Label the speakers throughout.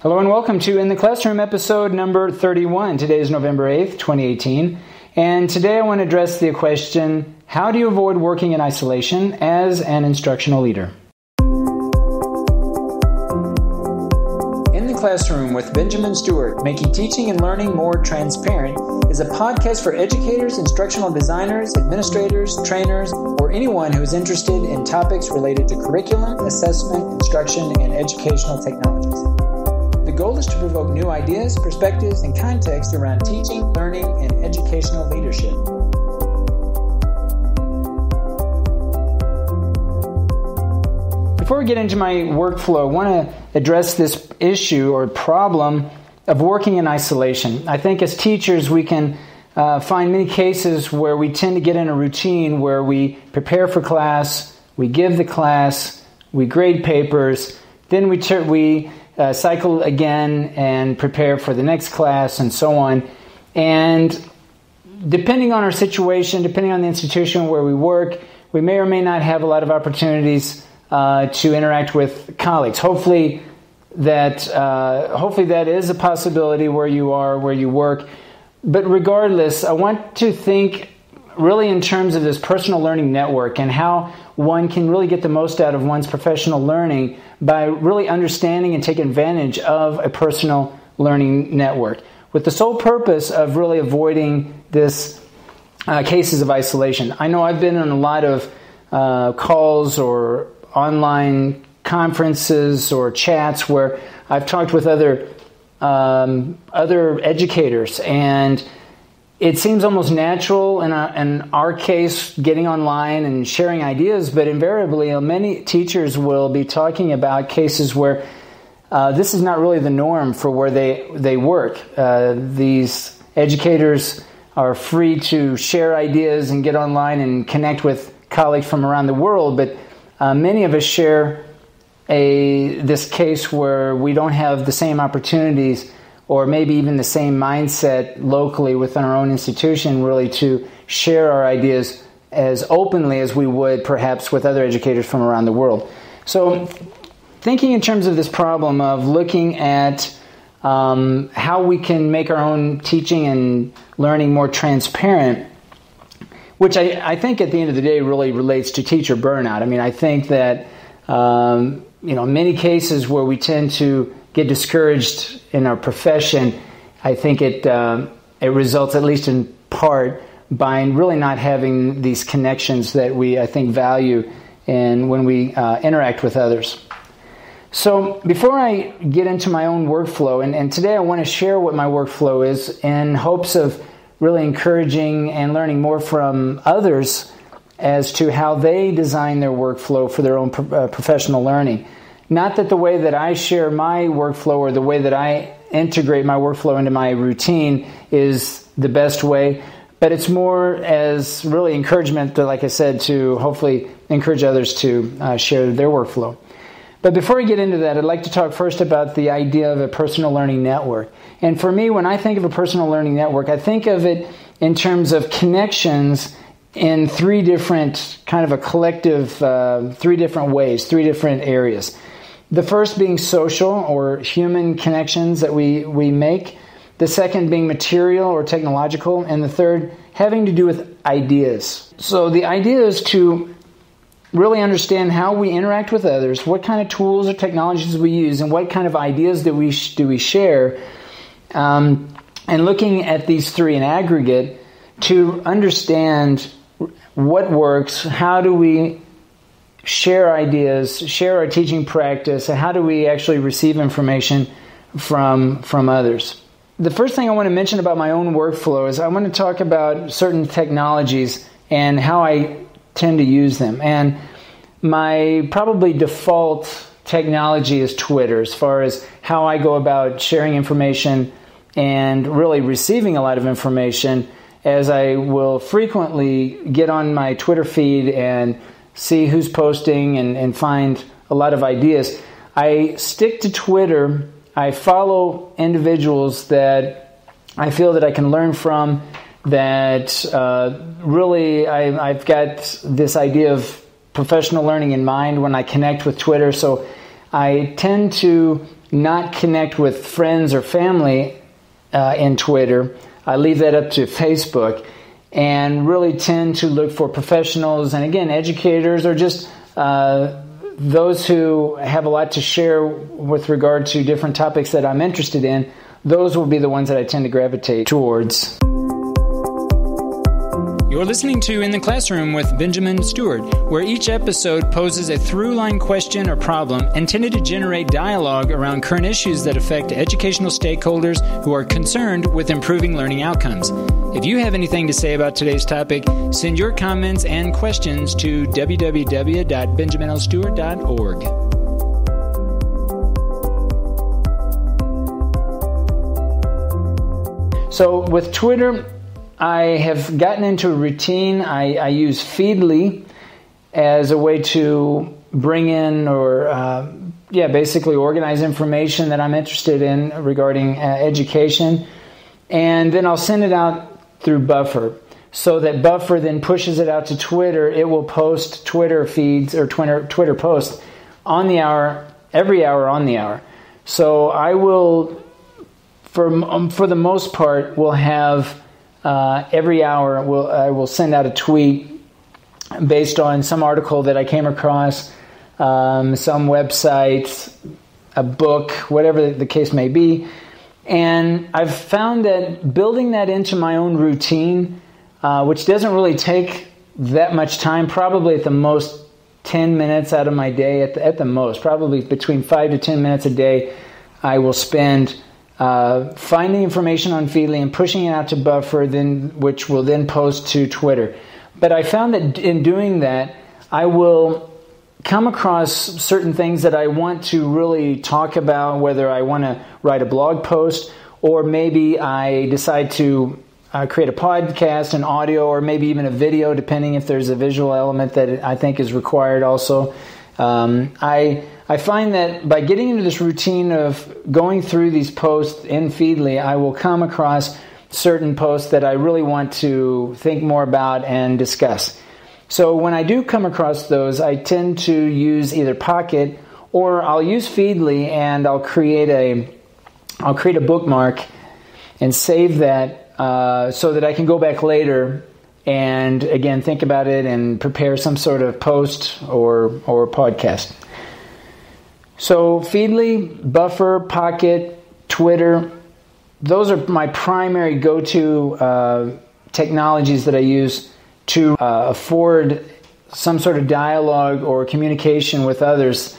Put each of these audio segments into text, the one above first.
Speaker 1: Hello and welcome to In the Classroom episode number 31. Today is November 8th, 2018. And today I want to address the question, how do you avoid working in isolation as an instructional leader? In the Classroom with Benjamin Stewart, making teaching and learning more transparent, is a podcast for educators, instructional designers, administrators, trainers, or anyone who is interested in topics related to curriculum, assessment, instruction, and educational technologies. The goal is to provoke new ideas, perspectives, and context around teaching, learning, and educational leadership. Before we get into my workflow, I want to address this issue or problem of working in isolation. I think as teachers we can find many cases where we tend to get in a routine where we prepare for class, we give the class, we grade papers, then we cycle again and prepare for the next class and so on. And depending on our situation, depending on the institution where we work, we may or may not have a lot of opportunities to interact with colleagues. Hopefully that is a possibility where you are, where you work. But regardless, I want to think really in terms of this personal learning network and how one can really get the most out of one's professional learning by really understanding and taking advantage of a personal learning network with the sole purpose of really avoiding this cases of isolation. I know I've been on a lot of calls or online conferences or chats where I've talked with other educators, and it seems almost natural in our case, getting online and sharing ideas, but invariably many teachers will be talking about cases where this is not really the norm for where they work. These educators are free to share ideas and get online and connect with colleagues from around the world, but many of us share this case where we don't have the same opportunities or maybe even the same mindset locally within our own institution, really to share our ideas as openly as we would perhaps with other educators from around the world. So thinking in terms of this problem of looking at how we can make our own teaching and learning more transparent, which I think at the end of the day really relates to teacher burnout. I mean, I think that many cases where we tend to get discouraged in our profession, I think it results, at least in part, by really not having these connections that we, I think, value and when we interact with others. So before I get into my own workflow, and today I want to share what my workflow is in hopes of really encouraging and learning more from others as to how they design their workflow for their own professional learning. Not that the way that I share my workflow or the way that I integrate my workflow into my routine is the best way, but it's more as really encouragement, like I said, to hopefully encourage others to share their workflow. But before I get into that, I'd like to talk first about the idea of a personal learning network. And for me, when I think of a personal learning network, I think of it in terms of connections in three different, kind of a collective, three different ways, three different areas. The first being social or human connections that we make. The second being material or technological. And the third having to do with ideas. So the idea is to really understand how we interact with others, what kind of tools or technologies we use, and what kind of ideas do we share. And looking at these three in aggregate to understand what works, how do we share ideas, share our teaching practice, and how do we actually receive information from others. The first thing I want to mention about my own workflow is I want to talk about certain technologies and how I tend to use them. And my probably default technology is Twitter as far as how I go about sharing information and really receiving a lot of information, as I will frequently get on my Twitter feed and see who's posting and find a lot of ideas. I stick to Twitter. I follow individuals that I feel that I can learn from, that really I've got this idea of professional learning in mind when I connect with Twitter. So I tend to not connect with friends or family in Twitter. I leave that up to Facebook, and really tend to look for professionals and, again, educators, or just those who have a lot to share with regard to different topics that I'm interested in. Those will be the ones that I tend to gravitate towards.
Speaker 2: You're listening to In the Classroom with Benjamin Stewart, where each episode poses a through-line question or problem intended to generate dialogue around current issues that affect educational stakeholders who are concerned with improving learning outcomes. If you have anything to say about today's topic, send your comments and questions to www.benjaminlstewart.org.
Speaker 1: So with Twitter, I have gotten into a routine. I use Feedly as a way to bring in or basically organize information that I'm interested in regarding education. And then I'll send it out through Buffer, so that Buffer then pushes it out to Twitter. It will post Twitter feeds or Twitter posts on the hour, every hour on the hour. So I will, for the most part, will have every hour I will send out a tweet based on some article that I came across, some website, a book, whatever the case may be. And I've found that building that into my own routine, which doesn't really take that much time, probably at the most 10 minutes out of my day, at the most, probably between 5 to 10 minutes a day, I will spend finding information on Feedly and pushing it out to Buffer, which will then post to Twitter. But I found that in doing that, I will come across certain things that I want to really talk about, whether I want to write a blog post, or maybe I decide to create a podcast, an audio, or maybe even a video, depending if there's a visual element that I think is required also. I find that by getting into this routine of going through these posts in Feedly, I will come across certain posts that I really want to think more about and discuss. So when I do come across those, I tend to use either Pocket, or I'll use Feedly, and I'll create a bookmark and save that so that I can go back later and again think about it and prepare some sort of post or podcast. So Feedly, Buffer, Pocket, Twitter, those are my primary go-to technologies that I use to afford some sort of dialogue or communication with others,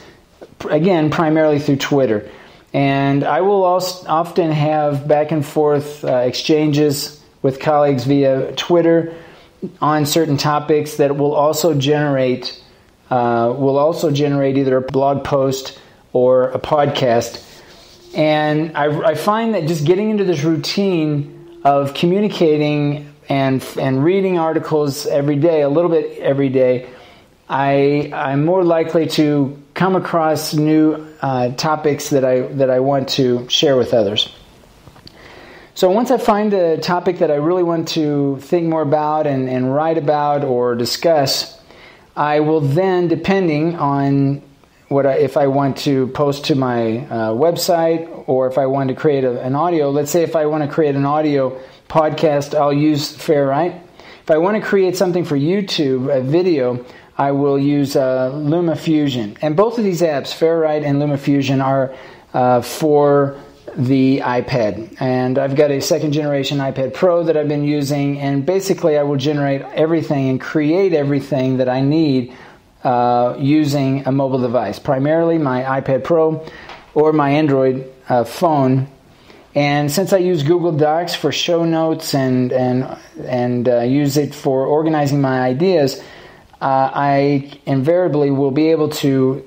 Speaker 1: again, primarily through Twitter. And I will also often have back and forth exchanges with colleagues via Twitter on certain topics that will also generate either a blog post or a podcast. And I find that just getting into this routine of communicating and reading articles every day, a little bit every day, I'm more likely to come across new topics that I want to share with others. So once I find a topic that I really want to think more about and write about or discuss, I will then, depending on if I want to post to my website, or if I want to create an audio. Let's say if I want to create an audio podcast, I'll use Fairwrite. If I want to create something for YouTube, a video, I will use LumaFusion. And both of these apps, Fairwrite and LumaFusion, are for the iPad. And I've got a second generation iPad Pro that I've been using, and basically I will generate everything and create everything that I need using a mobile device, primarily my iPad Pro or my Android phone. And since I use Google Docs for show notes and use it for organizing my ideas, I invariably will be able to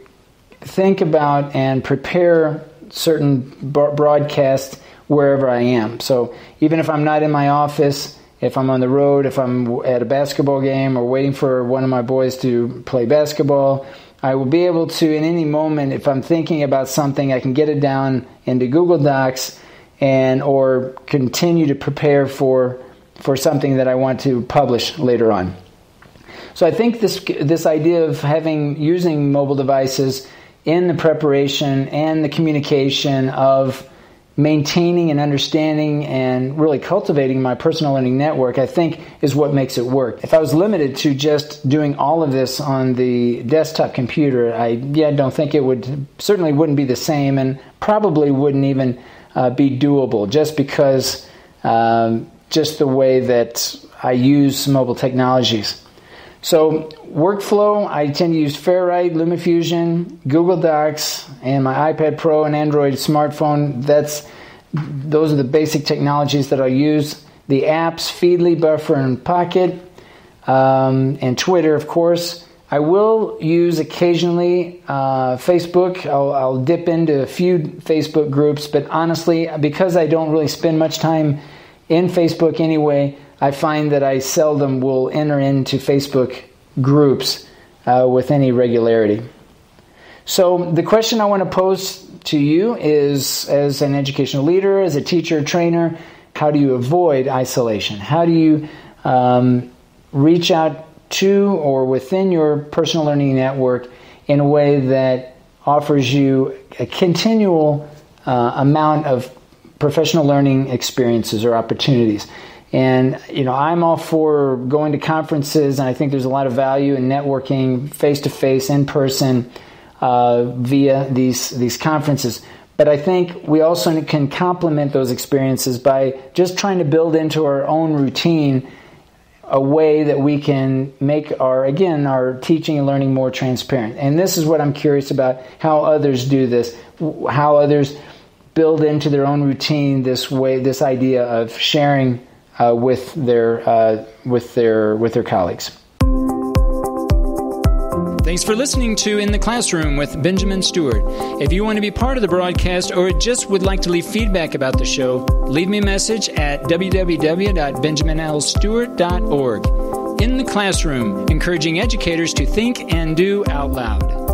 Speaker 1: think about and prepare certain broadcasts wherever I am. So even if I'm not in my office, if I'm on the road, if I'm at a basketball game or waiting for one of my boys to play basketball, I will be able to, in any moment, if I'm thinking about something, I can get it down into Google Docs or continue to prepare for something that I want to publish later on. So I think this idea of using mobile devices in the preparation and the communication of maintaining and understanding and really cultivating my personal learning network, I think, is what makes it work. If I was limited to just doing all of this on the desktop computer, I don't think certainly wouldn't be the same, and probably wouldn't even be doable, just because just the way that I use mobile technologies. So workflow, I tend to use Fairwrite, LumaFusion, Google Docs, and my iPad Pro and Android smartphone. Those are the basic technologies that I use. The apps, Feedly, Buffer, and Pocket, and Twitter, of course. I will use occasionally Facebook. I'll dip into a few Facebook groups, but honestly, because I don't really spend much time in Facebook anyway, I find that I seldom will enter into Facebook groups with any regularity. So the question I want to pose to you is, as an educational leader, as a teacher, trainer, how do you avoid isolation? How do you reach out to or within your personal learning network in a way that offers you a continual amount of professional learning experiences or opportunities? And, I'm all for going to conferences, and I think there's a lot of value in networking face-to-face, in person, via these conferences. But I think we also can complement those experiences by just trying to build into our own routine a way that we can make our teaching and learning more transparent. And this is what I'm curious about, how others do this, how others build into their own routine this idea of sharing with their colleagues.
Speaker 2: Thanks for listening to In the Classroom with Benjamin Stewart. If you want to be part of the broadcast or just would like to leave feedback about the show, leave me a message at www.benjaminlstewart.org. In the Classroom, encouraging educators to think and do out loud.